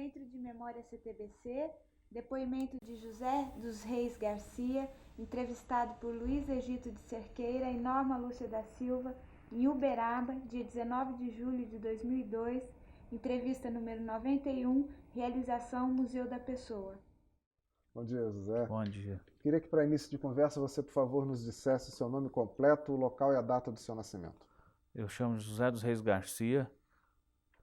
Centro de Memória CTBC, depoimento de José dos Reis Garcia, entrevistado por Luiz Egito de Cerqueira e Norma Lúcia da Silva, em Uberaba, dia 19 de julho de 2002, entrevista número 91, realização Museu da Pessoa. Bom dia, José. Bom dia. Queria que, para início de conversa, você, por favor, nos dissesse o seu nome completo, o local e a data do seu nascimento. Eu chamo José dos Reis Garcia,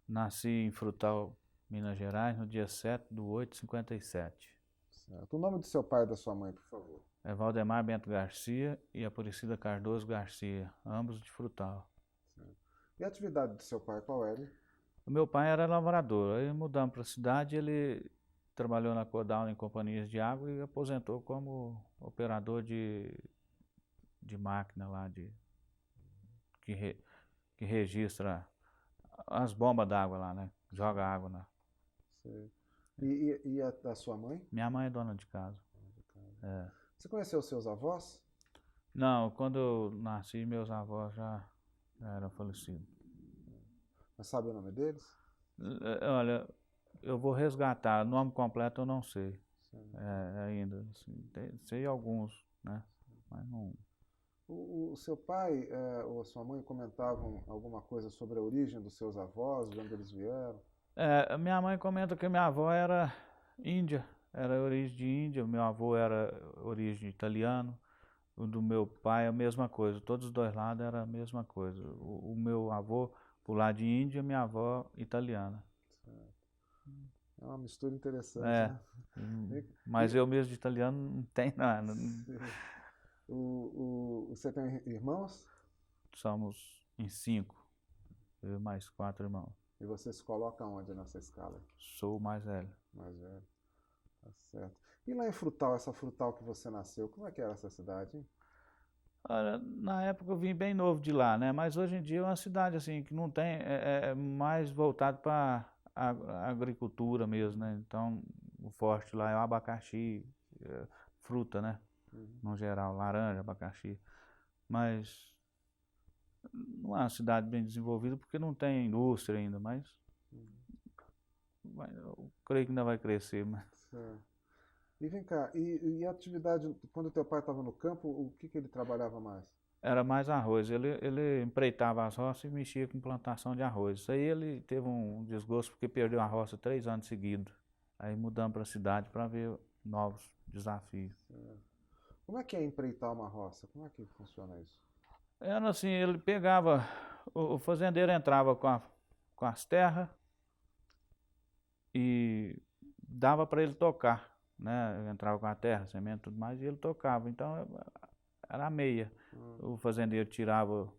nasci em Frutal, Minas Gerais, no dia 7/8/57. Certo. O nome do seu pai e da sua mãe, por favor. É Valdemar Bento Garcia e Aparecida Cardoso Garcia, ambos de Frutal. Certo. E a atividade do seu pai, qual era? O meu pai era lavrador, aí mudamos para a cidade, ele trabalhou na Codal em companhias de água e aposentou como operador de máquina lá, que registra as bombas d'água lá, né? Joga água lá. Certo. E a da sua mãe? Minha mãe é dona de casa. É. Você conheceu os seus avós? Não, quando eu nasci, meus avós já eram falecidos. Mas sabe o nome deles? Olha, eu vou resgatar, o nome completo eu não sei ainda. Assim, sei alguns, né? Mas não... O seu pai ou a sua mãe comentavam alguma coisa sobre a origem dos seus avós, de onde eles vieram? Minha mãe comenta que minha avó era índia, era origem de índia, meu avô era origem italiano, o do meu pai a mesma coisa, todos os dois lados era a mesma coisa. O meu avô por lado de índia, minha avó italiana. Certo. É uma mistura interessante, né? Mas eu mesmo de italiano não tenho nada. Você tem irmãos? Somos em 5, eu e mais 4 irmãos. E você se coloca onde nessa escala? Sou o mais velho. Mais velho, tá certo. E lá em Frutal, essa Frutal que você nasceu, como é que era essa cidade, hein? Olha, na época eu vim bem novo de lá, né? Mas hoje em dia é uma cidade assim que não tem, é mais voltado para a agricultura mesmo, né? Então o forte lá é o abacaxi, fruta, né? No geral, laranja, abacaxi. Mas não é uma cidade bem desenvolvida porque não tem indústria ainda, mas eu creio que ainda vai crescer. Mas... E vem cá, e a atividade, quando teu pai estava no campo, o que ele trabalhava mais? Era mais arroz, ele empreitava as roças e mexia com plantação de arroz. Isso aí ele teve um desgosto porque perdeu a roça 3 anos seguidos. Aí mudamos para a cidade para ver novos desafios. Como é que é empreitar uma roça? Como é que funciona isso? Era assim, ele pegava, o fazendeiro entrava com as terras e dava para ele tocar, né? Ele entrava com a terra, semente e tudo mais, e ele tocava. Então era a meia. O fazendeiro tirava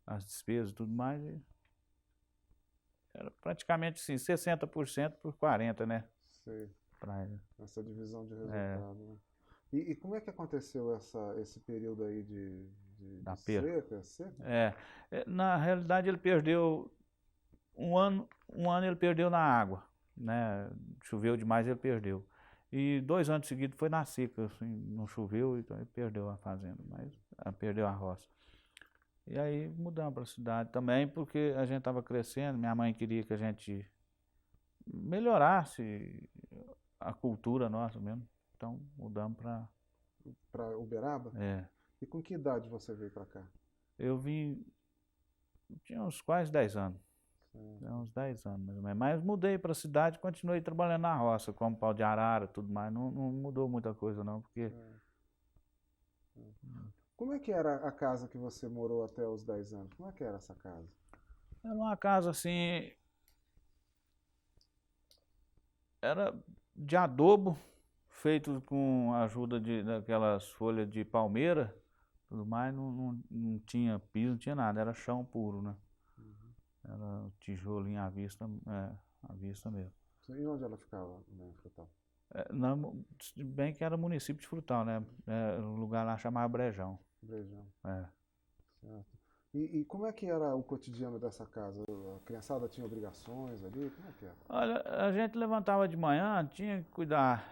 as despesas e tudo mais. E era praticamente assim, 60% por 40%, né? Sei. Pra ele. Essa divisão de resultado, né? E como é que aconteceu esse período aí de seca? Na realidade ele perdeu um ano ele perdeu na água, né? Choveu demais, ele perdeu. E 2 anos seguidos foi na seca, assim, não choveu, então ele perdeu a fazenda, mas perdeu a roça. E aí mudamos para a cidade também, porque a gente estava crescendo, minha mãe queria que a gente melhorasse a cultura nossa mesmo. Então mudamos para Uberaba? E com que idade você veio para cá? Eu vim, tinha uns quase 10 anos. Uns 10 anos mais ou menos. Mas mudei para a cidade, continuei trabalhando na roça, como pau de arara, tudo mais. Não mudou muita coisa não, porque... Como é que era a casa que você morou até os 10 anos? Como é que era essa casa? Era uma casa assim... Era de adobo, feito com a ajuda daquelas folhas de palmeira, tudo mais. Não tinha piso, não tinha nada, era chão puro, né? Era tijolinho à vista mesmo. E onde ela ficava, né, Frutal? Bem que era município de Frutal, né? O lugar lá chamava Brejão. Brejão. Certo. E como é que era o cotidiano dessa casa? A criançada tinha obrigações ali? Como é que era? Olha, a gente levantava de manhã, tinha que cuidar.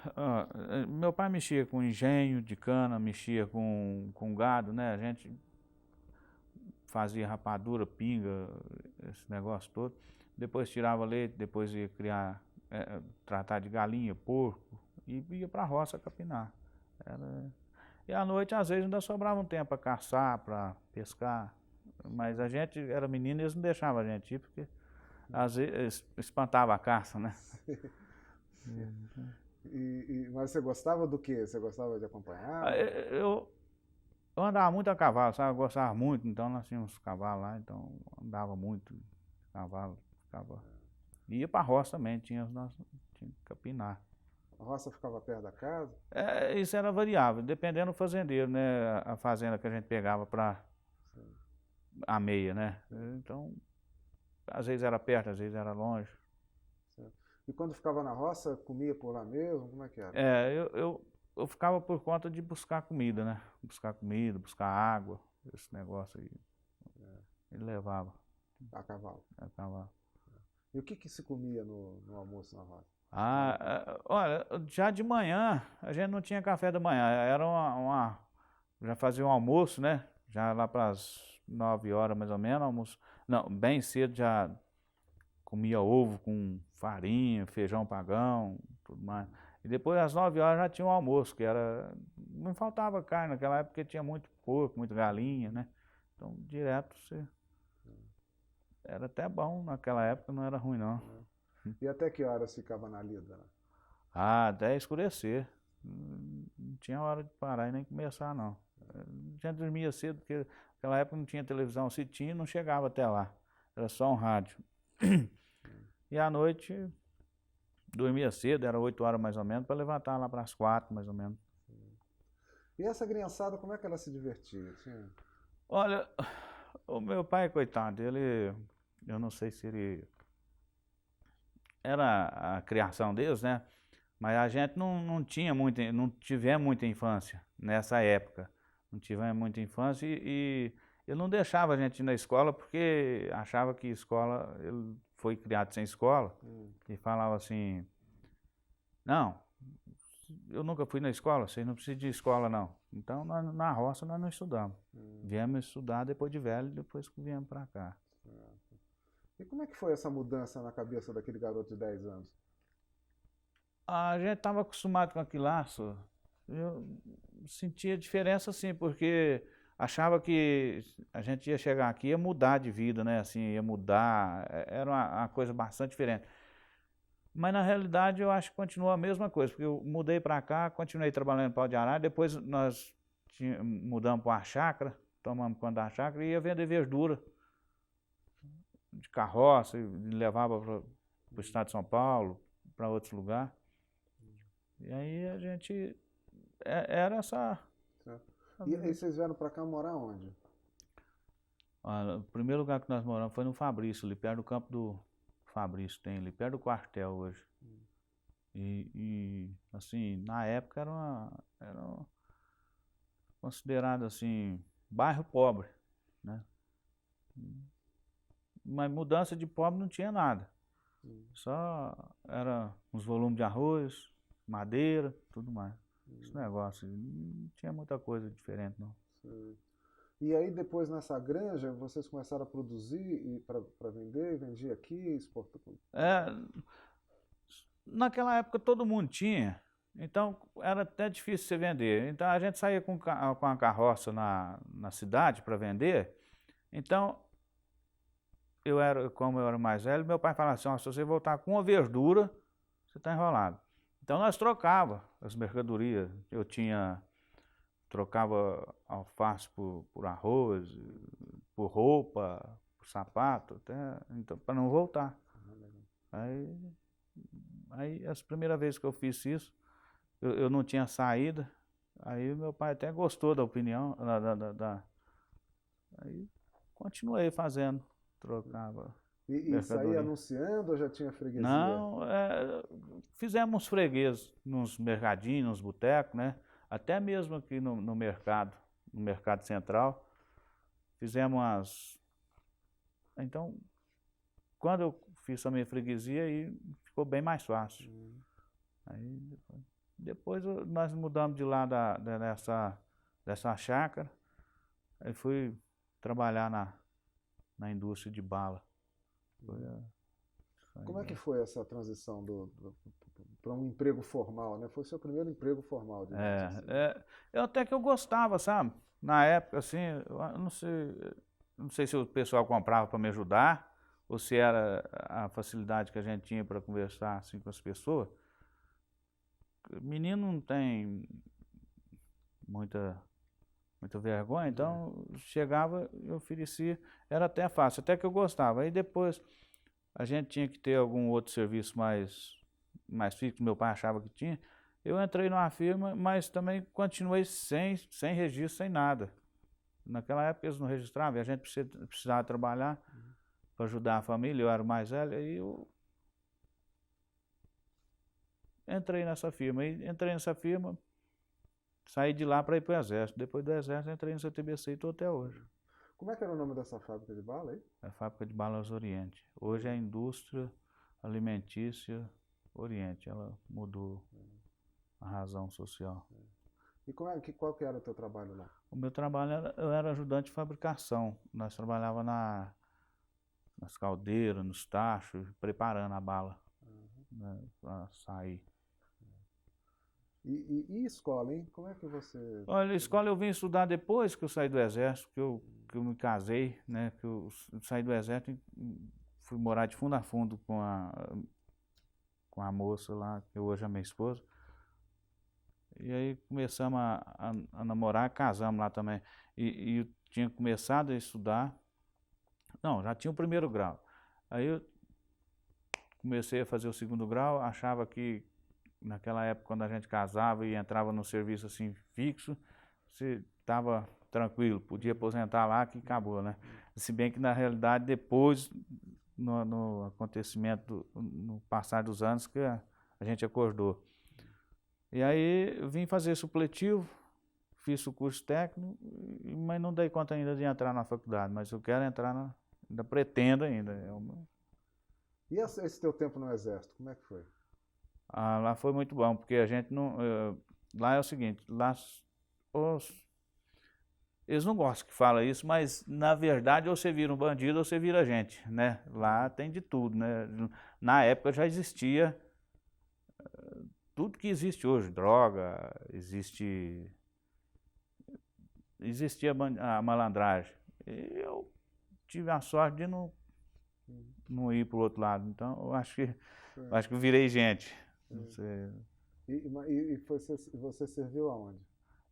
Meu pai mexia com engenho de cana, mexia com gado, né? A gente fazia rapadura, pinga, esse negócio todo. Depois tirava leite, depois ia criar tratar de galinha, porco, e ia para a roça capinar. E à noite, às vezes, ainda sobrava um tempo para caçar, para pescar. Mas a gente era menino e eles não deixavam a gente ir, porque às vezes espantava a caça, né? Mas você gostava do quê? Você gostava de acompanhar? Eu andava muito a cavalo, sabe? Eu gostava muito, então nós tínhamos uns cavalos lá, então andava muito de cavalo, ficava. Ia para a roça também, tinha que capinar. A roça ficava perto da casa? Isso era variável, dependendo do fazendeiro, né? A fazenda que a gente pegava para a meia, né? Então, às vezes era perto, às vezes era longe. Certo. E quando ficava na roça, comia por lá mesmo? Como é que era? Eu ficava por conta de buscar comida, né? Buscar comida, buscar água, esse negócio aí. Ele levava. A cavalo. A cavalo. E o que se comia no almoço na roça? Olha, já de manhã, a gente não tinha café da manhã, era já fazia um almoço, né? Já lá para as 9 horas mais ou menos, almoço. Não, bem cedo já comia ovo com farinha, feijão pagão, tudo mais. E depois às 9 horas já tinha um almoço, que era. Não faltava carne naquela época, porque tinha muito porco, muita galinha, né? Então, direto você. Era até bom naquela época, não era ruim não. E até que horas ficava na lida? Né? Até escurecer. Não tinha hora de parar e nem começar, não. A gente dormia cedo, porque naquela época não tinha televisão. Se tinha, não chegava até lá. Era só um rádio. E à noite, dormia cedo, era 8 horas mais ou menos, para levantar lá para as 4 mais ou menos. E essa criançada, como é que ela se divertia? Olha, o meu pai, coitado, eu não sei se ele era a criação deles, né? Mas a gente não tivemos muita infância nessa época. Não tivemos muita infância e ele não deixava a gente ir na escola porque achava que escola, ele foi criado sem escola e falava assim, não, eu nunca fui na escola, vocês não precisam de escola não. Então na roça nós não estudamos. Viemos estudar depois de velho, depois que viemos para cá. E como é que foi essa mudança na cabeça daquele garoto de 10 anos? A gente estava acostumado com aquilo lá, eu sentia diferença assim, porque achava que a gente ia chegar aqui e ia mudar de vida, né? Assim, ia mudar, era uma coisa bastante diferente. Mas na realidade eu acho que continua a mesma coisa, porque eu mudei para cá, continuei trabalhando em pau de arara, depois nós mudamos para uma chácara, tomamos conta da chácara e ia vender verdura de carroça, e levava para o estado de São Paulo, para outros lugares. E aí a gente, era essa... Certo. E aí vocês vieram para cá morar onde? O primeiro lugar que nós moramos foi no Fabrício, ali perto do campo do Fabrício, tem ali perto do quartel hoje. E assim, na época era considerado assim, bairro pobre, né? Mas mudança de pobre não tinha nada. Só era uns volumes de arroz, madeira, tudo mais. Esse negócio, não tinha muita coisa diferente, não. E aí depois nessa granja, vocês começaram a produzir para vender, e vendia aqui, exportou? Naquela época todo mundo tinha, então era até difícil você vender. Então a gente saía com a carroça na cidade para vender. Então, como eu era mais velho, meu pai falava assim, se você voltar com uma verdura, você está enrolado. Então nós trocava as mercadorias. Trocava alface por arroz, por roupa, por sapato, então, para não voltar. Aí as primeiras vezes que eu fiz isso, eu não tinha saída, aí meu pai até gostou da opinião, aí continuei fazendo, trocava. E saía anunciando ou já tinha freguesia? Não, fizemos uns fregueses nos mercadinhos, nos botecos, né? Até mesmo aqui no mercado central, fizemos umas... Então, quando eu fiz a minha freguesia, aí ficou bem mais fácil. Aí, depois nós mudamos de lá dessa chácara, aí fui trabalhar na indústria de bala. Como é que foi essa transição para um emprego formal, né? Foi o seu primeiro emprego formal, digamos assim. Eu até que eu gostava, sabe? Na época, assim, eu não sei se o pessoal comprava para me ajudar, ou se era a facilidade que a gente tinha para conversar assim com as pessoas. Menino não tem muita vergonha, então chegava e oferecia, era até fácil, até que eu gostava. Aí depois a gente tinha que ter algum outro serviço mais fixo, meu pai achava que tinha. Eu entrei numa firma, mas também continuei sem registro, sem nada. Naquela época eles não registravam, e a gente precisava trabalhar para ajudar a família, eu era o mais velho, aí eu entrei nessa firma, saí de lá para ir para o Exército. Depois do Exército entrei no CTBC e estou até hoje. Como é que era o nome dessa fábrica de bala aí? É a Fábrica de Balas Oriente. Hoje é a Indústria Alimentícia Oriente. Ela mudou a razão social. E qual que era o teu trabalho lá? O meu trabalho eu era ajudante de fabricação. Nós trabalhávamos nas caldeiras, nos tachos, preparando a bala, né, para sair. E escola, hein? Como é que você... Olha, a escola eu vim estudar depois que eu saí do Exército, que eu me casei, né? Que eu saí do Exército e fui morar de fundo a fundo com a moça lá, que hoje é minha esposa. E aí começamos a namorar, casamos lá também. E eu tinha começado a estudar. Não, já tinha o primeiro grau. Aí eu comecei a fazer o segundo grau, achava que naquela época, quando a gente casava e entrava no serviço assim fixo, você estava tranquilo, podia aposentar lá que acabou, né? Se bem que na realidade depois, no acontecimento, no passar dos anos, que a gente acordou. E aí eu vim fazer supletivo, fiz o curso técnico, mas não dei conta ainda de entrar na faculdade, mas eu quero entrar, ainda pretendo ainda. E esse teu tempo no Exército, como é que foi? Lá foi muito bom, porque a gente não... lá é o seguinte, lá eles não gostam que fala isso, mas na verdade ou você vira um bandido ou você vira gente, né? Lá tem de tudo, né? Na época já existia tudo que existe hoje, droga, existia a malandragem. E eu tive a sorte de não ir para o outro lado, então eu acho que eu virei gente. E você serviu aonde?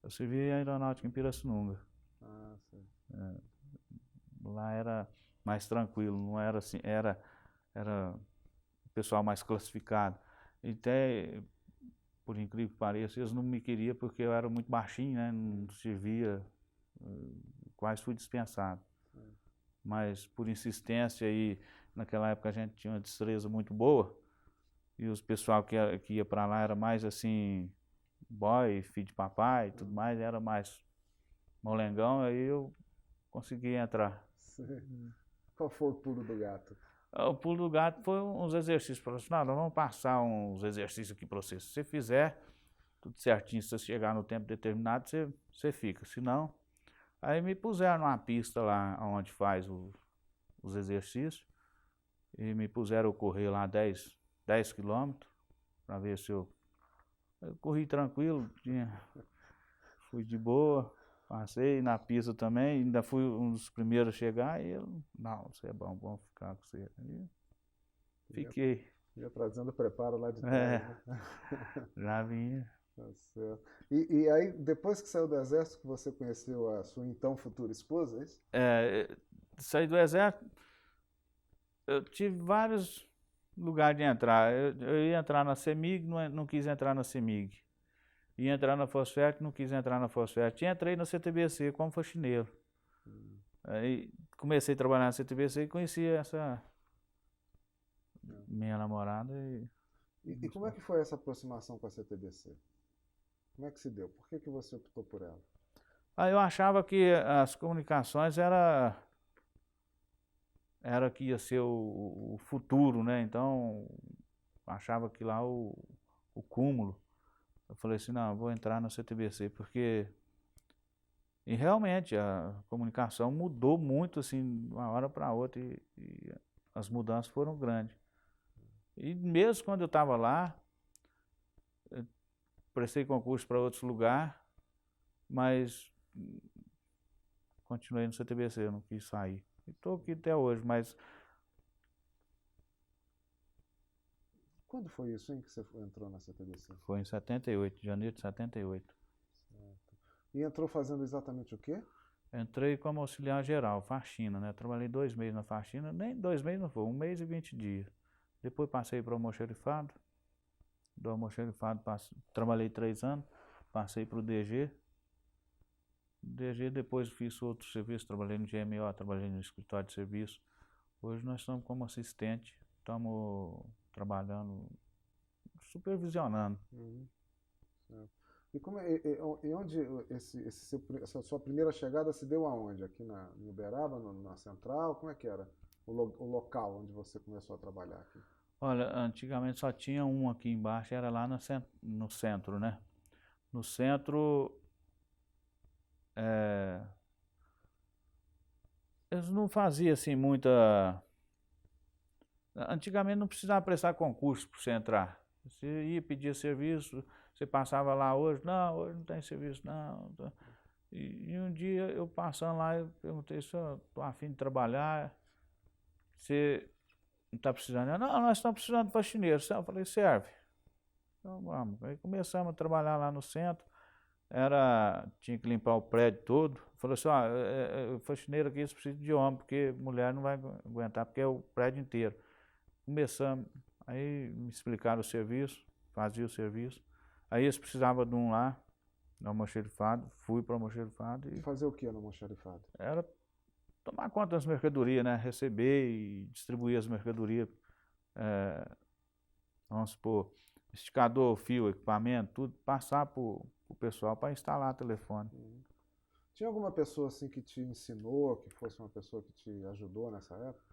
Eu servi a aeronáutica em Pirassununga. Ah, sim. Lá era mais tranquilo, não era assim, era o pessoal mais classificado. E até, por incrível que pareça, eles não me queriam porque eu era muito baixinho, né? Não servia, quase fui dispensado. Mas por insistência e naquela época a gente tinha uma destreza muito boa. E os pessoal que ia para lá era mais assim, boy, filho de papai e tudo mais, era mais molengão, aí eu consegui entrar. Qual foi o pulo do gato? O pulo do gato foi uns exercícios para você. Não, vamos passar uns exercícios aqui para você. Se você fizer tudo certinho, se você chegar no tempo determinado, você fica. Se não, aí me puseram numa pista lá onde faz os exercícios e me puseram a correr lá 10 quilômetros para ver se eu corri tranquilo, fui de boa, passei na pista também, ainda fui um dos primeiros a chegar e eu, não, você é bom, vamos ficar com você. E fiquei. Ia trazendo preparo lá de trás, né? Já vinha. Tá certo. E aí, depois que saiu do Exército, que você conheceu a sua então futura esposa, é isso? Saí do Exército, eu tive vários lugares de entrar. Eu ia entrar na CEMIG, não quis entrar na CEMIG. Ia entrar na Fosfert, não quis entrar na Fosfert. Entrei na CTBC como faxineiro. Aí comecei a trabalhar na CTBC e conheci essa minha namorada. E como é que foi essa aproximação com a CTBC? Como é que se deu? Por que você optou por ela? Eu achava que as comunicações era que ia ser o futuro, né? Então, achava que lá o cúmulo. Eu falei assim, não, eu vou entrar na CTBC, porque... E realmente, a comunicação mudou muito, assim, de uma hora para outra, e as mudanças foram grandes. E mesmo quando eu estava lá, eu prestei concurso para outros lugares, mas continuei no CTBC, não quis sair. Estou aqui até hoje, mas Quando foi isso, hein, que você entrou na CTBC? foi em 78, janeiro de 78. Certo. E entrou fazendo exatamente o quê? Entrei como auxiliar geral, faxina, né? Trabalhei 2 meses na faxina, nem 2 meses não foi, 1 mês e 20 dias. Depois passei para o almoxarifado, do almoxarifado trabalhei 3 anos, passei para o DG. DG depois fiz outro serviço, trabalhei no GMO, trabalhei no escritório de serviço. Hoje nós estamos como assistente, estamos trabalhando, supervisionando. Certo. E, e onde essa sua primeira chegada se deu aonde? Aqui em Uberaba, na Central? Como é que era o local onde você começou a trabalhar aqui? Olha, antigamente só tinha um aqui embaixo, era lá no centro, né? No centro, eles não faziam assim muita... Antigamente não precisava prestar concurso para você entrar. Você ia pedir serviço, você passava lá hoje, não, hoje não tem serviço, não. E um dia eu passando lá, eu perguntei, senhor, estou a fim de trabalhar, você não está precisando? Não, nós estamos precisando de faxineiro. Eu falei, serve. Então vamos. Aí começamos a trabalhar lá no centro, tinha que limpar o prédio todo. Falou assim, faxineiro aqui, eles precisam de homem, porque mulher não vai aguentar, porque é o prédio inteiro. Começamos, aí me explicaram o serviço, fazia o serviço. Aí eles precisavam de um lá, no almoxarifado, fui para o almoxarifado. E fazer o que no almoxarifado? Era tomar conta das mercadorias, né? Receber e distribuir as mercadorias. Vamos supor, esticador, fio, equipamento, tudo, passar para o pessoal para instalar telefone. Tinha alguma pessoa assim que te ensinou, que fosse uma pessoa que te ajudou nessa época?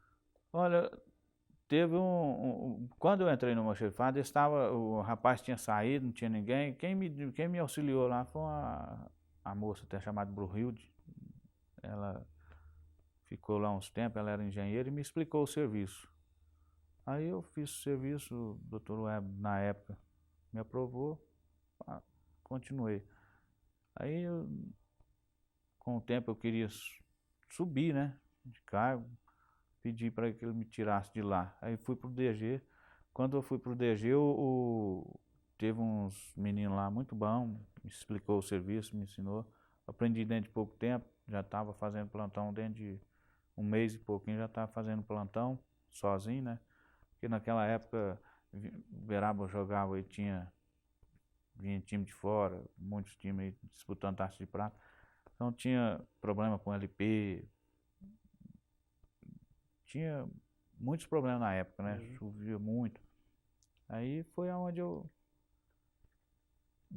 Olha, teve quando eu entrei no almoxarifado, o rapaz tinha saído, não tinha ninguém. Quem me auxiliou lá foi a moça, até chamada Brunhilde. Ela ficou lá uns tempos, ela era engenheira e me explicou o serviço. Aí eu fiz o serviço, o doutor Web, na época, me aprovou, continuei. Aí, com o tempo, eu queria subir, né, de cargo, pedi para que ele me tirasse de lá. Aí fui pro DG. Quando eu fui pro DG, teve uns meninos lá muito bons, me explicou o serviço, me ensinou. Aprendi dentro de pouco tempo, já estava fazendo plantão dentro de 1 mês e pouquinho, já estava fazendo plantão sozinho, né? Porque naquela época, Uberaba jogava e vinha time de fora, muitos times aí disputando taça de prata. Então tinha problema com LP, tinha muitos problemas na época, né? Chovia muito. Aí foi aonde eu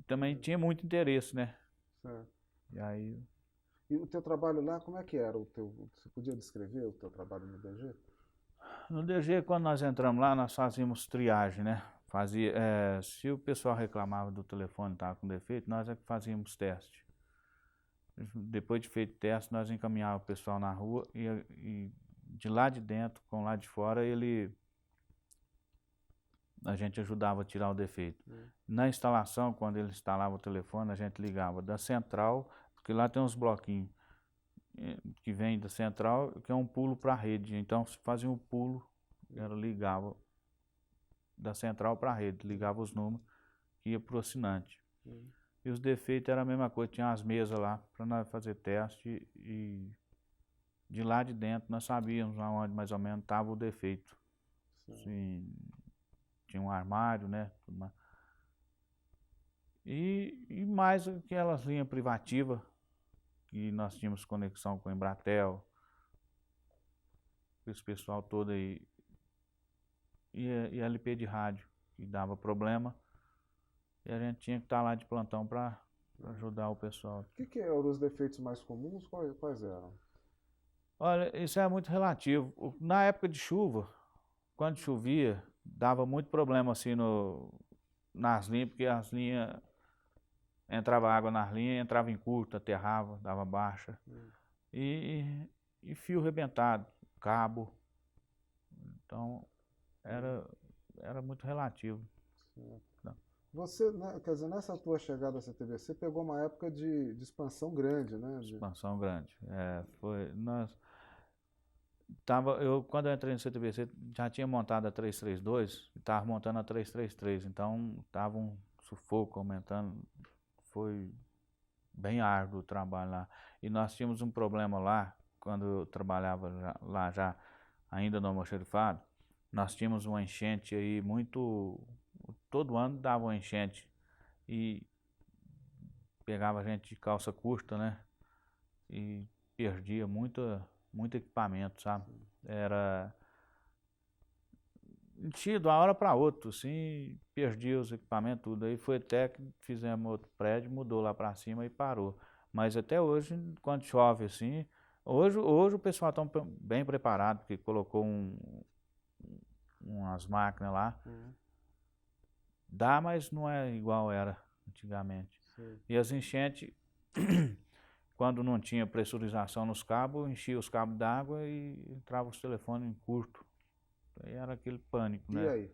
também tinha muito interesse, né? Certo. E aí... E o teu trabalho lá, como é que era? Você podia descrever o teu trabalho no DG? No DG, quando nós entramos lá, nós fazíamos triagem, né? Se o pessoal reclamava do telefone estava com defeito, nós é que fazíamos teste. Depois de feito teste, nós encaminhávamos o pessoal na rua e de lá de dentro com lá de fora, a gente ajudava a tirar o defeito. Na instalação, quando ele instalava o telefone, a gente ligava da central, porque lá tem uns bloquinhos que vem da central, que é um pulo para a rede. Então, fazia um pulo, ligava da central para a rede, ligava os números que ia para o assinante. E os defeitos era a mesma coisa, tinha as mesas lá para nós fazer teste e de lá de dentro nós sabíamos aonde mais ou menos estava o defeito. Assim, tinha um armário, né? Tudo mais. E mais aquelas linhas privativas que nós tínhamos conexão com o Embratel, esse pessoal todo aí, e LP de rádio, que dava problema, e a gente tinha que estar lá de plantão para ajudar o pessoal. O que eram os defeitos mais comuns? Quais eram? Olha, isso é muito relativo. Na época de chuva, quando chovia, dava muito problema assim nas linhas, porque as linhas, entrava água nas linhas, entrava em curta, aterrava, dava baixa. E fio rebentado, cabo. Então, era muito relativo. Certo. Você, né, quer dizer, nessa tua chegada à CTBC, pegou uma época de expansão grande, né? Expansão grande. Quando eu entrei no CTBC, já tinha montado a 332 e estava montando a 333, então estava um sufoco aumentando, foi bem árduo o trabalho lá. E nós tínhamos um problema lá, quando eu trabalhava lá já, ainda no almoxarifado, nós tínhamos uma enchente aí todo ano dava uma enchente e pegava a gente de calça curta, né? E perdia muito equipamento, sabe? Era enchia de uma hora para outra, assim, perdia os equipamentos, tudo. Aí foi até que fizemos outro prédio, mudou lá para cima e parou. Mas até hoje, quando chove assim, hoje o pessoal está bem preparado, porque colocou umas máquinas lá. Dá, mas não é igual era antigamente. Sim. E as enchentes, quando não tinha pressurização nos cabos, enchia os cabos d'água e entrava os telefones em curto. Aí era aquele pânico, né? E aí?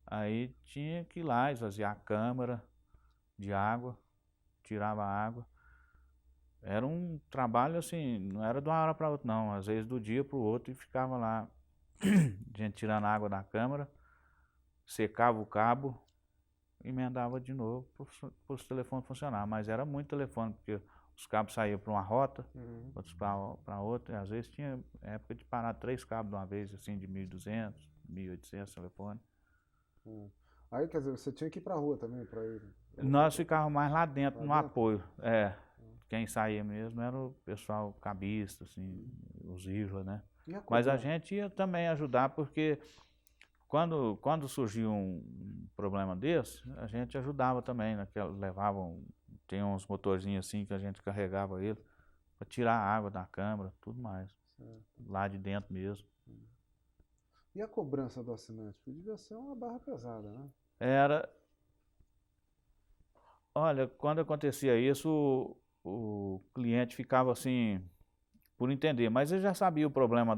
Aí tinha que ir lá, esvaziar a câmara de água, tirava a água. Era um trabalho assim, não era de uma hora para outra não, às vezes do dia para o outro e ficava lá, a gente tirando a água da câmara, secava o cabo, emendava de novo para os telefones funcionar. Mas era muito telefone, porque os cabos saíam para uma rota, outros para outra, e às vezes tinha época de parar 3 cabos de uma vez, assim, de 1.200, 1.800 telefone. Aí, quer dizer, você tinha que ir pra rua também, para ir... Nós ficávamos mais lá dentro, Lá no dentro? apoio. Quem saía mesmo era o pessoal cabista, assim, os IVA, né? E a Mas a cobrança? gente ia também ajudar, porque quando surgiu um problema desse, a gente ajudava também, né? Tem uns motorzinhos assim que a gente carregava ele para tirar a água da câmara, tudo mais. Certo. Lá de dentro mesmo. E a cobrança do assinante? Porque devia ser uma barra pesada, né? Olha, quando acontecia isso, o cliente ficava assim, por entender, mas ele já sabia o problema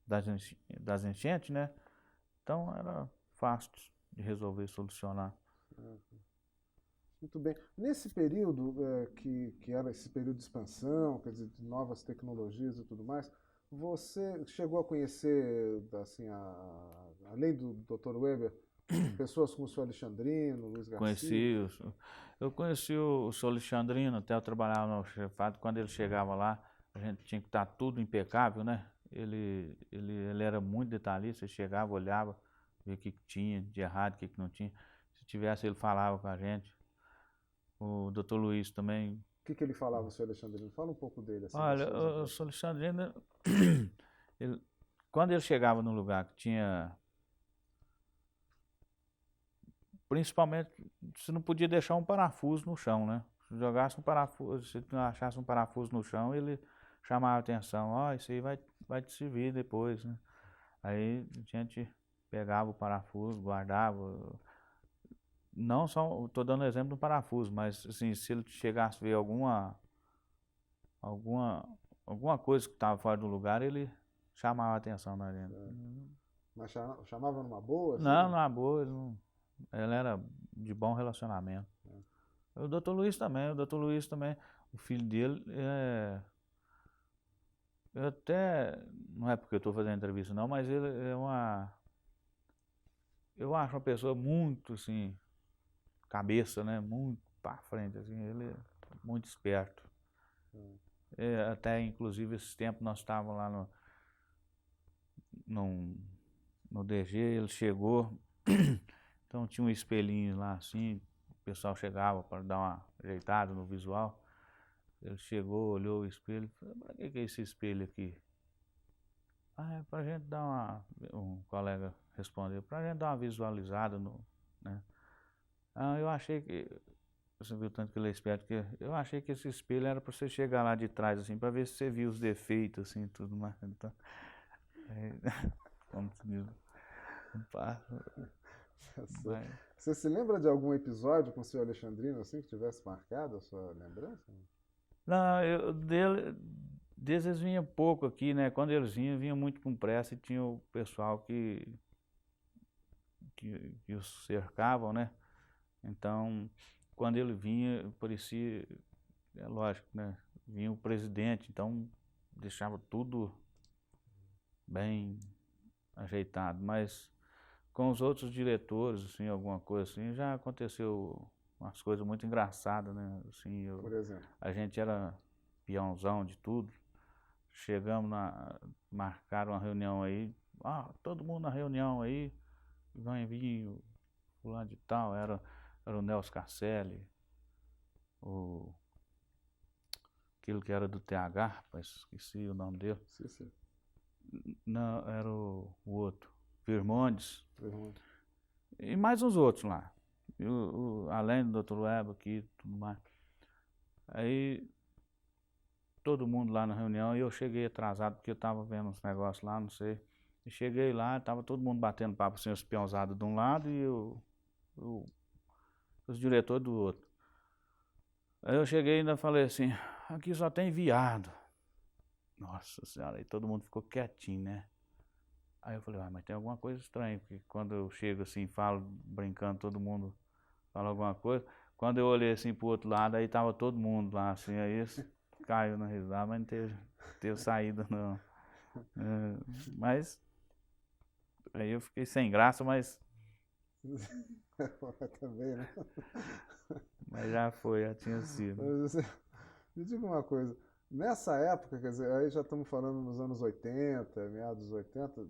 das enchentes, né? Então era fácil de resolver, solucionar. Muito bem. Nesse período, que era esse período de expansão, quer dizer, de novas tecnologias e tudo mais, você chegou a conhecer, assim, além do Dr. Weber, pessoas como o senhor Alexandrino, Luiz Garcia? Eu conheci o senhor Alexandrino, até eu trabalhava no almoxarifado, quando ele chegava lá, a gente tinha que estar tudo impecável, né? Ele era muito detalhista, ele chegava, olhava, via o que tinha de errado, o que não tinha. Se tivesse, ele falava com a gente. O Dr. Luiz também. O que ele falava, o senhor Alexandrino? Fala um pouco dele. Assim, Olha, o senhor Alexandrino, quando ele chegava num lugar que tinha... Principalmente, você não podia deixar um parafuso no chão, né? Se jogasse um parafuso, se não achasse um parafuso no chão, ele chamava a atenção. Ó, isso aí vai te servir depois, né? Aí a gente pegava o parafuso, guardava. Não só, estou dando exemplo do parafuso, mas assim, se ele chegasse a ver alguma coisa que estava fora do lugar, ele chamava a atenção da gente. Mas chamava numa boa? Assim? Não, numa boa, ele era de bom relacionamento. O Dr. Luiz também, o filho dele eu até, não é porque eu estou fazendo entrevista não, mas ele eu acho uma pessoa muito, assim, cabeça, né, muito para frente, assim, ele é muito esperto. Até, inclusive, esse tempo nós estávamos lá no DG, ele chegou, então tinha um espelhinho lá, assim, o pessoal chegava para dar uma ajeitada no visual. Ele chegou, olhou o espelho e falou: "Para que é esse espelho aqui?" É pra gente dar um colega respondeu, pra gente dar uma visualizada né? Eu achei que, você viu tanto que ele é esperto, que eu achei que esse espelho era pra você chegar lá de trás, assim, pra ver se você viu os defeitos, assim, tudo mais. Então, como se diz, Você se lembra de algum episódio com o senhor Alexandrino, assim, que tivesse marcado a sua lembrança? Não, deles vinha pouco aqui, né? Quando eles vinham muito com pressa e tinha o pessoal que que os cercavam, né? Então, quando ele vinha, parecia, é lógico, né? Vinha o presidente, então deixava tudo bem ajeitado, mas com os outros diretores, assim, alguma coisa assim, já aconteceu umas coisas muito engraçadas, né? Assim, Por exemplo. a gente era peãozão de tudo, chegamos marcaram uma reunião aí, todo mundo na reunião aí, vai vir o fulano de tal, era o Nelson Carcelli, aquilo que era do TH, rapaz, esqueci o nome dele. Sim. Não, era o outro, Firmondes, Uhum. e mais uns outros lá, além do Dr. Web aqui, tudo mais. Aí, todo mundo lá na reunião, e eu cheguei atrasado, porque eu tava vendo uns negócios lá, não sei. E cheguei lá, tava todo mundo batendo papo, assim, os peãozados de um lado e os diretores do outro. Aí eu cheguei e ainda falei assim, aqui só tem viado. Nossa senhora, aí todo mundo ficou quietinho, né? Aí eu falei, mas tem alguma coisa estranha, porque quando eu chego assim, falo, brincando, todo mundo fala alguma coisa. Quando eu olhei assim pro outro lado, aí tava todo mundo lá, assim, aí caiu na risada, mas não teve saída não. Mas aí eu fiquei sem graça, mas Também, né? mas já foi, já tinha sido. Me diga uma coisa, nessa época, quer dizer, aí já estamos falando nos anos 80, meados dos 80,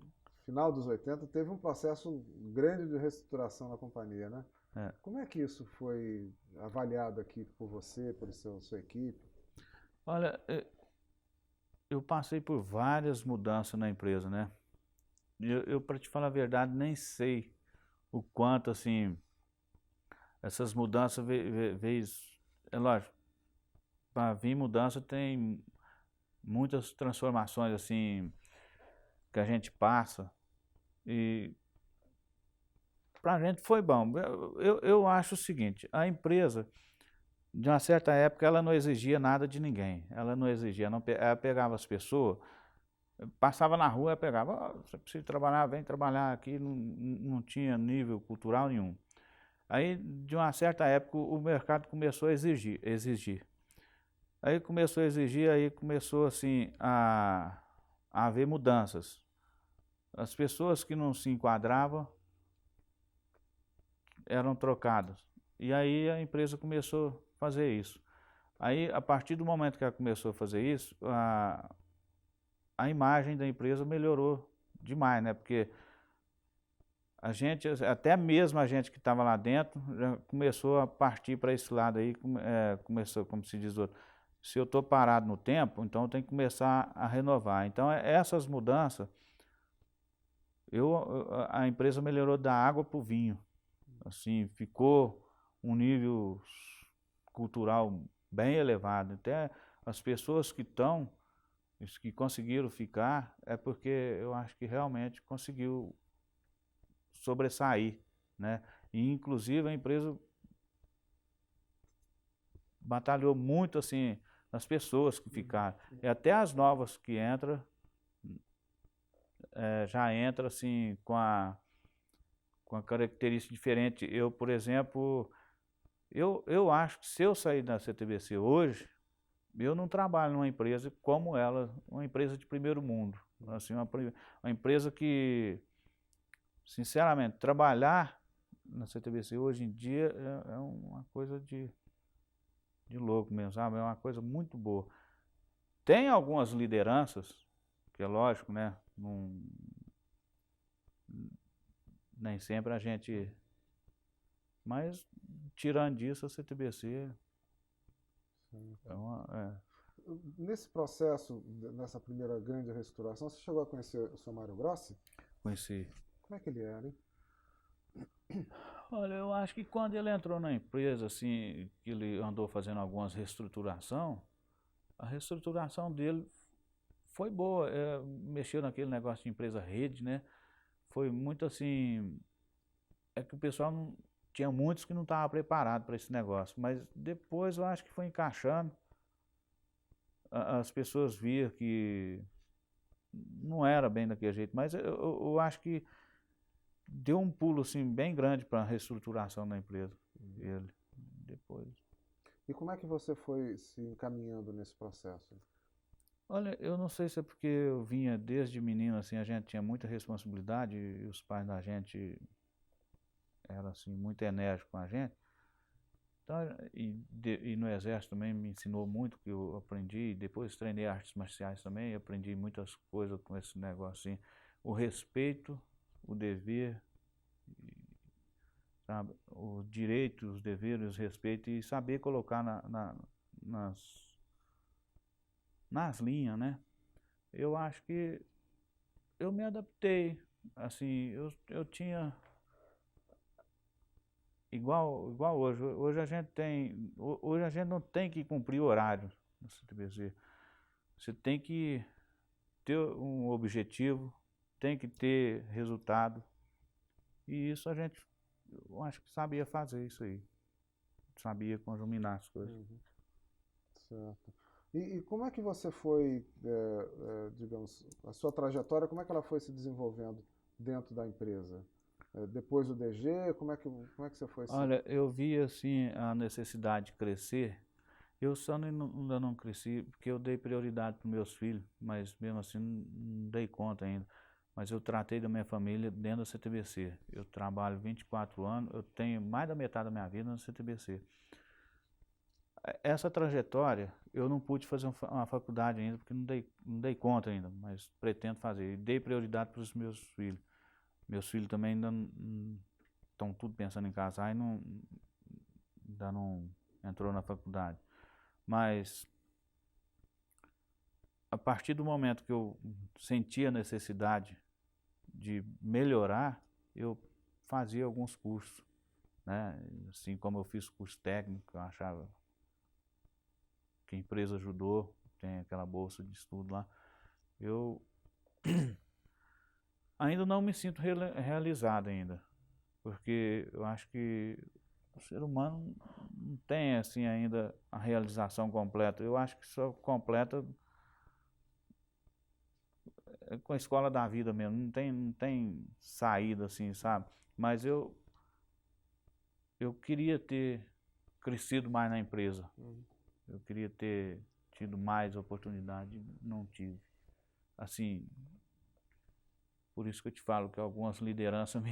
final dos 80, teve um processo grande de reestruturação na companhia, né? Como é que isso foi avaliado aqui por você, por sua equipe? Olha, eu passei por várias mudanças na empresa, né? Eu para te falar a verdade, nem sei o quanto, assim, essas mudanças veio, é lógico, para vir mudança tem muitas transformações, assim, que a gente passa, e pra gente foi bom. Eu acho o seguinte, a empresa, de uma certa época, ela não exigia nada de ninguém, ela não exigia, ela pegava as pessoas, passava na rua, ela pegava, você precisa trabalhar, vem trabalhar aqui, não tinha nível cultural nenhum. Aí, de uma certa época, o mercado começou a exigir. Aí começou a exigir, aí começou assim a haver mudanças. As pessoas que não se enquadravam eram trocadas. E aí a empresa começou a fazer isso. Aí, a partir do momento que ela começou a fazer isso, a imagem da empresa melhorou demais, né? Porque a gente, até mesmo a gente que estava lá dentro, já começou a partir para esse lado aí, começou, como se diz outro, se eu estou parado no tempo, então eu tenho que começar a renovar. Então, essas mudanças, a empresa melhorou da água para o vinho. Assim, ficou um nível cultural bem elevado. Até as pessoas que conseguiram ficar, é porque eu acho que realmente conseguiu sobressair, né? E inclusive a empresa batalhou muito assim nas pessoas que ficaram. E até as novas que entram, já entra assim com a característica diferente. Eu, por exemplo, eu acho que se eu sair da CTBC hoje, eu não trabalho numa empresa como ela, uma empresa de primeiro mundo. Assim, uma empresa que, sinceramente, trabalhar na CTBC hoje em dia é uma coisa de louco mesmo, sabe? É uma coisa muito boa. Tem algumas lideranças, que é lógico, né? Nem sempre a gente... Mas, tirando disso, a CTBC Nesse processo, nessa primeira grande reestruturação, você chegou a conhecer o seu Mário Grossi? Conheci. Como é que ele era, hein? Olha, eu acho que quando ele entrou na empresa, assim, que ele andou fazendo algumas reestruturação, a reestruturação dele foi boa. Mexeu naquele negócio de empresa rede, né? Foi muito assim, que o pessoal tinha muitos que não estavam preparados para esse negócio, mas depois eu acho que foi encaixando. As pessoas viam que não era bem daquele jeito, mas eu acho que deu um pulo assim bem grande para a reestruturação da empresa. Ele depois. E como é que você foi se encaminhando nesse processo? Olha, eu não sei se é porque eu vinha desde menino assim, a gente tinha muita responsabilidade e os pais da gente eram assim muito enérgicos com a gente. Então, e no exército também me ensinou muito que eu aprendi, depois treinei artes marciais também, aprendi muitas coisas com esse negócio assim, o respeito, o dever, sabe, o direito, os deveres, o respeito e saber colocar nas linhas, né? Eu acho que eu me adaptei, assim, eu tinha igual hoje. Hoje a gente tem, hoje a gente não tem que cumprir horário no CTBC. Você tem que ter um objetivo, tem que ter resultado. E isso a gente, eu acho que sabia fazer isso aí. Sabia conjuminar as coisas. Certo. E como é que você foi, digamos, a sua trajetória, como é que ela foi se desenvolvendo dentro da empresa? Depois do DG, como é que você foi se... Olha, eu vi assim a necessidade de crescer. Eu só ainda não cresci porque eu dei prioridade para os meus filhos, mas mesmo assim não dei conta ainda. Mas eu tratei da minha família dentro da CTBC. Eu trabalho 24 anos, eu tenho mais da metade da minha vida na CTBC. Essa trajetória, eu não pude fazer uma faculdade ainda, porque não dei conta ainda, mas pretendo fazer. E dei prioridade para os meus filhos. Meus filhos também ainda estão tudo pensando em casar e ainda não entrou na faculdade. Mas, a partir do momento que eu senti a necessidade de melhorar, eu fazia alguns cursos, né? Assim como eu fiz curso técnico, eu achava que a empresa ajudou, tem aquela bolsa de estudo lá. Eu ainda não me sinto realizado ainda, porque eu acho que o ser humano não tem assim ainda a realização completa. Eu acho que só completa com a escola da vida mesmo, não tem saída assim, sabe? Mas eu queria ter crescido mais na empresa. Eu queria ter tido mais oportunidade, não tive. Assim, por isso que eu te falo que algumas lideranças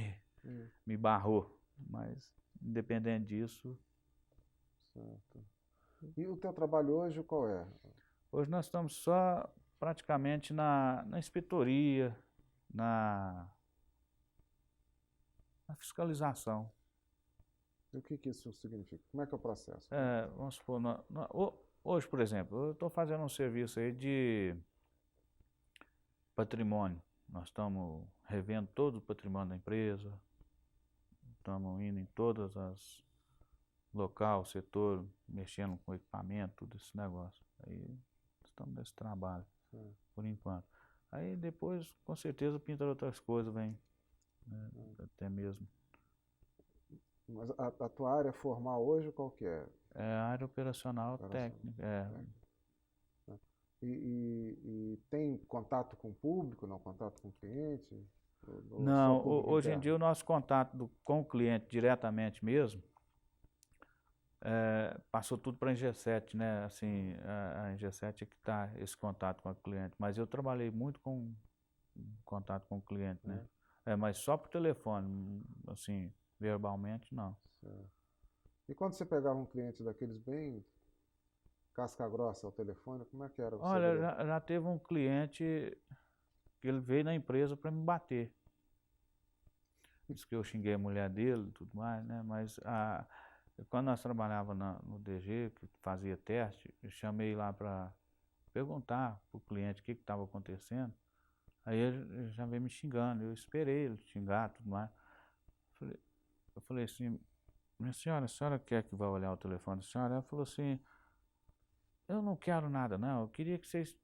me barrou, mas independente disso. Certo. E o teu trabalho hoje qual é? Hoje nós estamos só praticamente na inspetoria, na fiscalização. E o que isso significa? Como é que é o processo? Vamos supor, hoje, por exemplo, eu estou fazendo um serviço aí de patrimônio. Nós estamos revendo todo o patrimônio da empresa, estamos indo em todas as local, setor, mexendo com equipamento, tudo esse negócio. Aí estamos nesse trabalho, por enquanto. Aí depois, com certeza, pinta outras coisas, vem, né, até mesmo. Mas a tua área formal hoje qual que é? É a área operacional técnica. E tem contato com o público, não? Contato com o cliente? Ou Não, só público hoje em interno? dia o nosso contato com o cliente diretamente mesmo, passou tudo para a Ingeset, né? Assim, a Ingeset é que está esse contato com o cliente. Mas eu trabalhei muito com contato com o cliente, né? Mas só por telefone, assim, verbalmente não. Certo. E quando você pegava um cliente daqueles bem casca grossa ao telefone, como é que era o Olha, segredo? já teve um cliente que ele veio na empresa para me bater. Disse que eu xinguei a mulher dele e tudo mais, né? Mas quando nós trabalhávamos no DG, que fazia teste, eu chamei lá para perguntar para o cliente o que estava acontecendo. Aí ele já veio me xingando, eu esperei ele xingar tudo mais. Eu falei assim, minha senhora, a senhora quer que vá olhar o telefone da senhora? Ela falou assim, eu não quero nada não, eu queria que vocês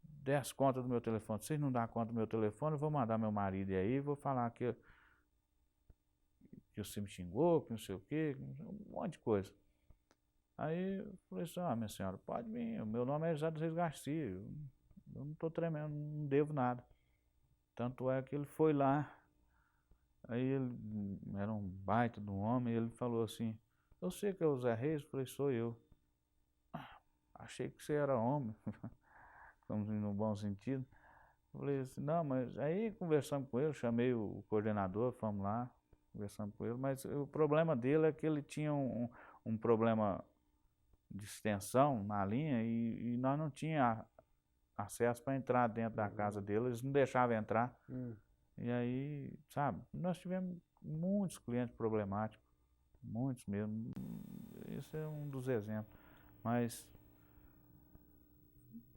dessem conta do meu telefone. Se vocês não dão conta do meu telefone, eu vou mandar meu marido aí, vou falar que você me xingou, que não sei o quê, um monte de coisa. Aí eu falei assim, minha senhora, pode vir, o meu nome é José dos Reis Garcia, eu não estou tremendo, não devo nada. Tanto é que ele foi lá, Aí ele era um baita de um homem, e ele falou assim, eu sei que é o Zé Reis? Eu falei, sou eu. Achei que você era homem, vamos no bom sentido. Eu falei assim, não, mas aí conversamos com ele, chamei o coordenador, fomos lá, conversamos com ele, mas o problema dele é que ele tinha um problema de extensão na linha e nós não tínhamos acesso para entrar dentro da casa dele, eles não deixavam entrar. E aí, sabe, nós tivemos muitos clientes problemáticos, muitos mesmo. Esse é um dos exemplos. Mas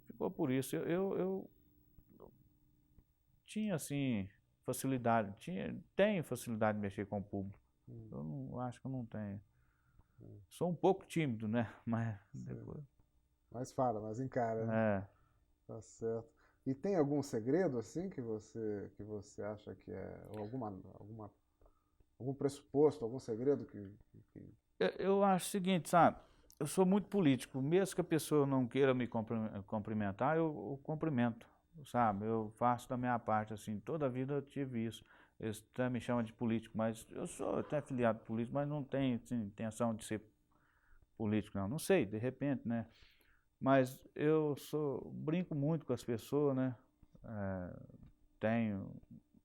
ficou por isso. Eu tinha, assim, facilidade, tenho facilidade de mexer com o público. Eu não acho que eu não tenho. Sou um pouco tímido, né? Mas depois. Mas fala, mas encara, né? É. Tá certo. E tem algum segredo assim que você acha que é, ou algum pressuposto, algum segredo que... Eu acho o seguinte, sabe? Eu sou muito político. Mesmo que a pessoa não queira me cumprimentar, eu cumprimento, sabe? Eu faço da minha parte, assim. Toda a vida eu tive isso. Eles até me chamam de político, mas eu sou até filiado político, mas não tenho assim, intenção de ser político, não. Não sei, de repente, né? Mas brinco muito com as pessoas, né?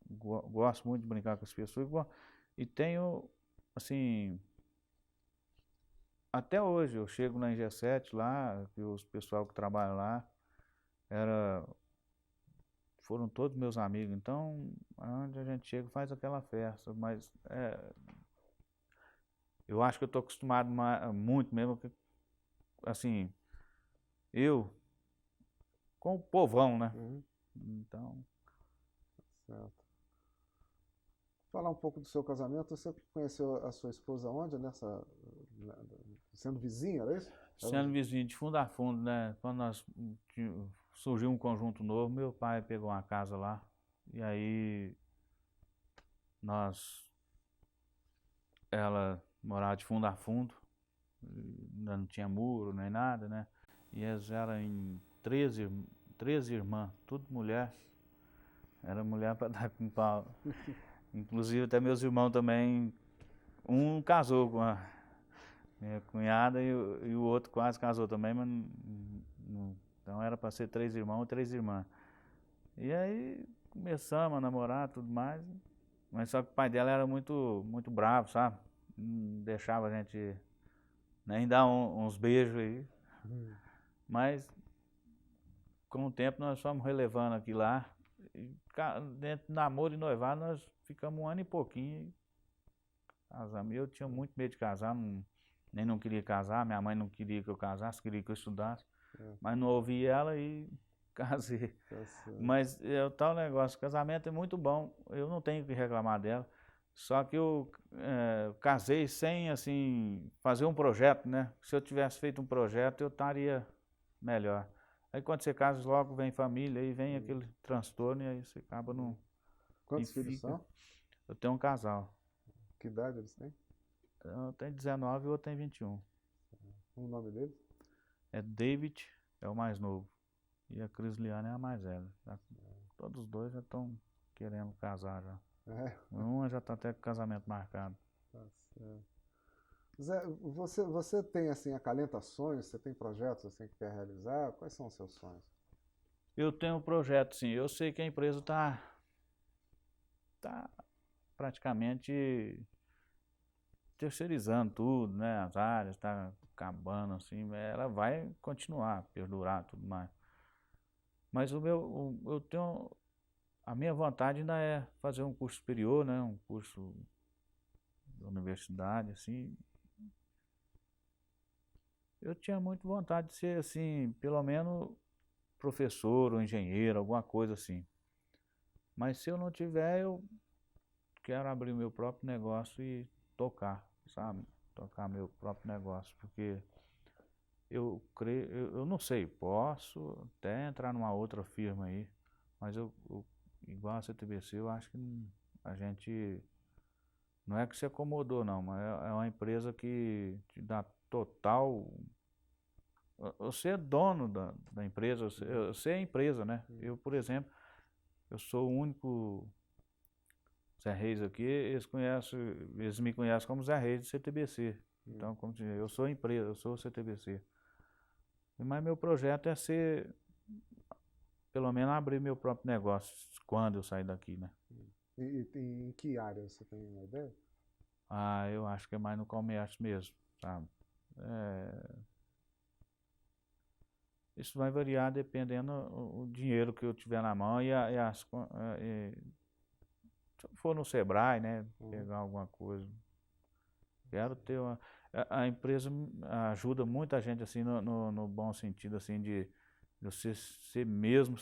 Gosto muito de brincar com as pessoas e tenho, assim, até hoje eu chego na G7 lá, e os pessoal que trabalha lá foram todos meus amigos, então onde a gente chega faz aquela festa, mas eu acho que eu estou acostumado muito mesmo, assim, com o povão, né? Então. Certo. Falar um pouco do seu casamento. Você conheceu a sua esposa onde? Sendo vizinho, era isso? Sendo vizinho de fundo a fundo, né? Quando surgiu um conjunto novo, meu pai pegou uma casa lá e aí ela morava de fundo a fundo, ainda não tinha muro nem nada, né? E elas eram em 13 irmãs, tudo mulher. Era mulher para dar com pau. Inclusive até meus irmãos também, um casou com a minha cunhada e o outro quase casou também, mas então era para ser 3 irmãos e 3 irmãs. E aí começamos a namorar tudo mais, mas só que o pai dela era muito, muito bravo, sabe? Não deixava a gente nem dar uns beijos aí. Mas com o tempo nós fomos relevando aqui lá. E dentro do namoro e noivado nós ficamos 1 ano e pouquinho e casamos. Eu tinha muito medo de casar, nem não queria casar, minha mãe não queria que eu casasse, queria que eu estudasse, mas não ouvi ela e casei. Mas é o tal negócio, casamento é muito bom, eu não tenho que reclamar dela, só que eu casei sem, assim, fazer um projeto, né? Se eu tivesse feito um projeto eu estaria melhor. Aí quando você casa, logo vem família, aí vem aquele transtorno e aí você acaba não... Quantos filhos são? Eu tenho um casal. Que idade eles têm? Eu tenho 19 e o outro tem 21. O nome deles? É David, é o mais novo. E a Crisliane é a mais velha. Todos os dois já estão querendo casar já. Uma já está até com casamento marcado. Tá certo. Zé, você tem assim, acalenta sonhos? Você tem projetos assim que quer realizar? Quais são os seus sonhos? Eu tenho um projeto, sim. Eu sei que a empresa tá praticamente terceirizando tudo, né? As áreas, está acabando assim. Ela vai continuar, perdurar tudo mais. Mas eu tenho... A minha vontade ainda é fazer um curso superior, né? Um curso da universidade, assim. Eu tinha muito vontade de ser, assim, pelo menos professor ou engenheiro, alguma coisa assim. Mas se eu não tiver, eu quero abrir o meu próprio negócio e tocar, sabe? Tocar meu próprio negócio, porque eu creio, eu não sei, posso até entrar numa outra firma aí, mas igual a CTBC, eu acho que a gente não é que se acomodou não, mas é uma empresa que te dá total... Você é dono da empresa, você é a empresa, né? Eu, por exemplo, eu sou o único Zé Reis aqui, eles me conhecem como Zé Reis do CTBC. Então, como dizer, eu sou empresa, eu sou o CTBC. Mas meu projeto é pelo menos abrir meu próprio negócio quando eu sair daqui, né? E em que área você tem uma ideia? Ah, eu acho que é mais no comércio mesmo, sabe? Isso vai variar dependendo o dinheiro que eu tiver na mão se eu for no Sebrae, né? Pegar alguma coisa. Quero ter a empresa ajuda muita gente assim no bom sentido assim de você ser mesmo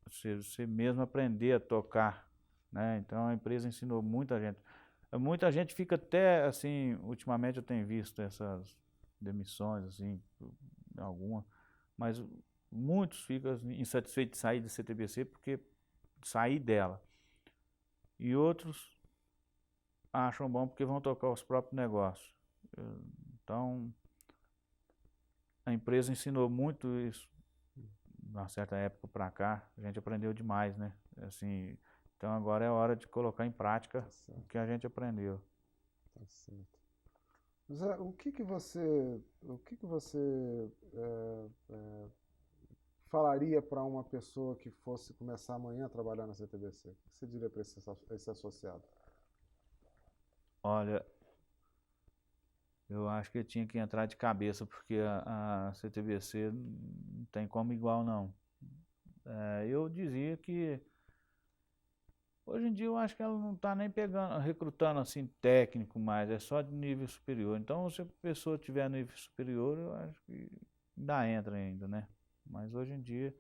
você mesmo aprender a tocar, né? Então a empresa ensinou muita gente. Muita gente fica até assim, ultimamente eu tenho visto essas demissões assim, alguma, mas muitos ficam insatisfeitos de sair da CTBC porque sair dela. E outros acham bom porque vão tocar os próprios negócios. Então, a empresa ensinou muito isso. De uma certa época para cá, a gente aprendeu demais, né? Assim, então agora é hora de colocar em prática o que a gente aprendeu. Tá certo. Zé, o que que você falaria para uma pessoa que fosse começar amanhã a trabalhar na CTBC? O que você diria para esse associado? Olha, eu acho que eu tinha que entrar de cabeça, porque a CTBC não tem como igual, não. Eu dizia que hoje em dia eu acho que ela não está nem recrutando assim técnico mais, é só de nível superior. Então, se a pessoa tiver nível superior, eu acho que ainda entra ainda, né? Mas hoje em dia,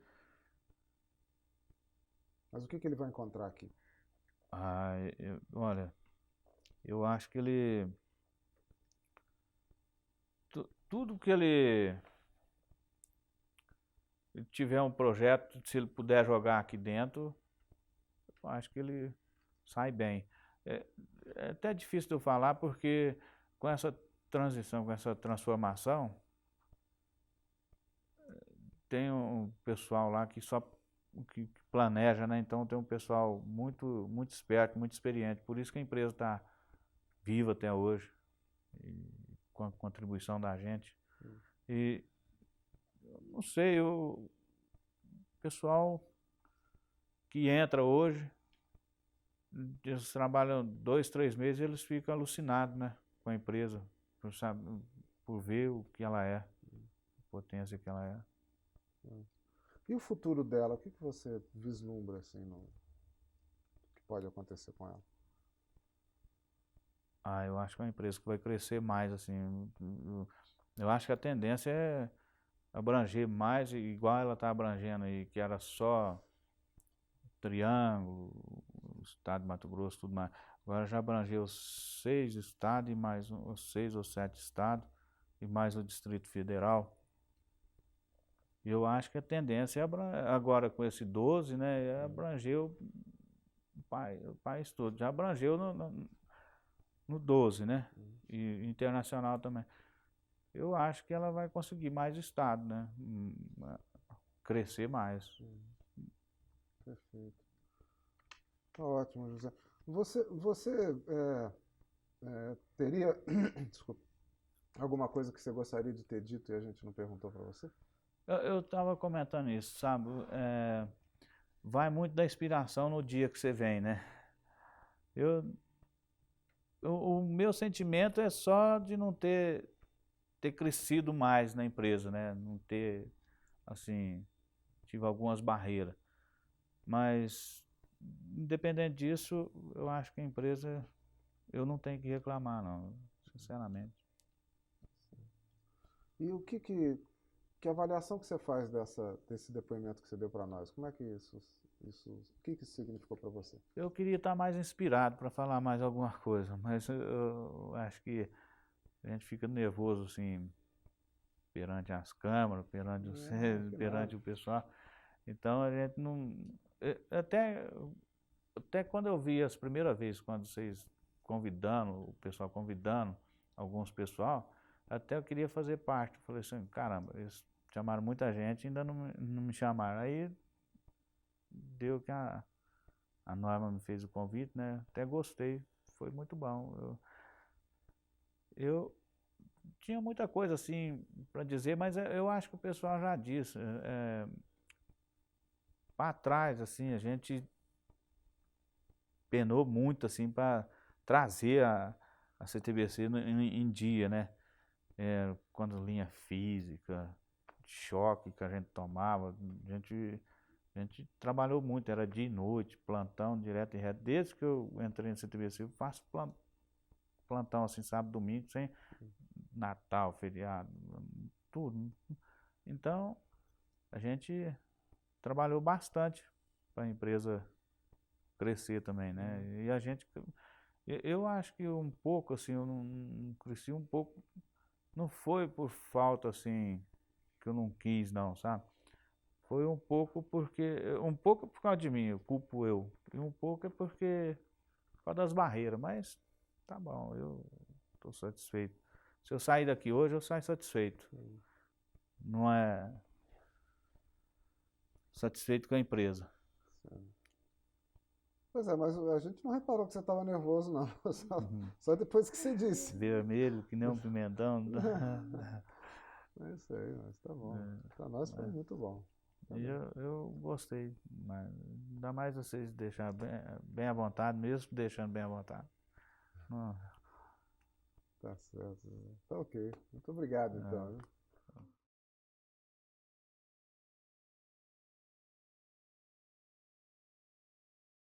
Mas o que que ele vai encontrar aqui? olha, eu acho que tudo que ele tiver um projeto, se ele puder jogar aqui dentro, eu acho que ele sai bem. É até difícil de eu falar porque com essa transição, com essa transformação, tem um pessoal lá que planeja, né? Então tem um pessoal muito, muito esperto, muito experiente. Por isso que a empresa está viva até hoje, com a contribuição da gente. E não sei, o pessoal que entra hoje, eles trabalham 2, 3 meses e eles ficam alucinados, né, com a empresa, por ver o que ela é, a potência que ela é. E o futuro dela, o que que você vislumbra assim, que pode acontecer com ela? Eu acho que é uma empresa que vai crescer mais, assim. Eu acho que a tendência é abranger mais, igual ela está abrangendo aí, que era só Triângulo, o estado de Mato Grosso, tudo mais. Agora já abrangeu 6 estados e mais 6 ou 7 estados e mais o Distrito Federal. E eu acho que a tendência é agora com esse 12, né, é abranger o país todo. Já abrangeu no 12, né? E internacional também. Eu acho que ela vai conseguir mais estado, né? Crescer mais. Perfeito. Tá ótimo, José. Você teria desculpa, alguma coisa que você gostaria de ter dito e a gente não perguntou para você? Eu estava comentando isso, sabe? Vai muito da inspiração no dia que você vem, né? O meu sentimento é só de não ter crescido mais na empresa, né? Não ter, assim, tive algumas barreiras. Mas, independente disso, eu acho que a empresa, eu não tenho que reclamar, não, sinceramente. E que avaliação que você faz desse depoimento que você deu para nós? Como é que o que que isso significou para você? Eu queria estar mais inspirado para falar mais alguma coisa, mas eu acho que a gente fica nervoso, assim, perante as câmeras, perante o pessoal. Então a gente não. Até quando eu vi as primeiras vezes, quando vocês o pessoal convidando alguns pessoal, até eu queria fazer parte. Falei assim, caramba, eles chamaram muita gente e ainda não me chamaram. Aí deu que a Norma me fez o convite, né? Até gostei, foi muito bom. Eu tinha muita coisa assim para dizer, mas eu acho que o pessoal já disse. Para trás, assim, a gente penou muito assim para trazer a CTBC em dia, né? Quando linha física, choque que a gente tomava, a gente trabalhou muito, era dia e noite, plantão, direto e reto. Desde que eu entrei no CTBC, eu faço plantão assim, sábado, domingo, sem Natal, feriado, tudo. Então, a gente trabalhou bastante para a empresa crescer também, né? E a gente, eu acho que um pouco assim, eu não cresci um pouco, não foi por falta assim, que eu não quis não, sabe? Foi um pouco por causa de mim, eu culpo eu, e um pouco é porque, por causa das barreiras, mas tá bom, eu estou satisfeito. Se eu sair daqui hoje, eu saio satisfeito. Não é satisfeito com a empresa. Pois é, mas a gente não reparou que você estava nervoso, não. Só depois que você disse. Vermelho, que nem um pimentão. É isso aí, mas tá bom. Para nós foi muito bom. Tá E eu gostei, mas ainda mais vocês deixar bem à vontade, mesmo deixando bem à vontade. Tá certo. Tá ok. Muito obrigado, então.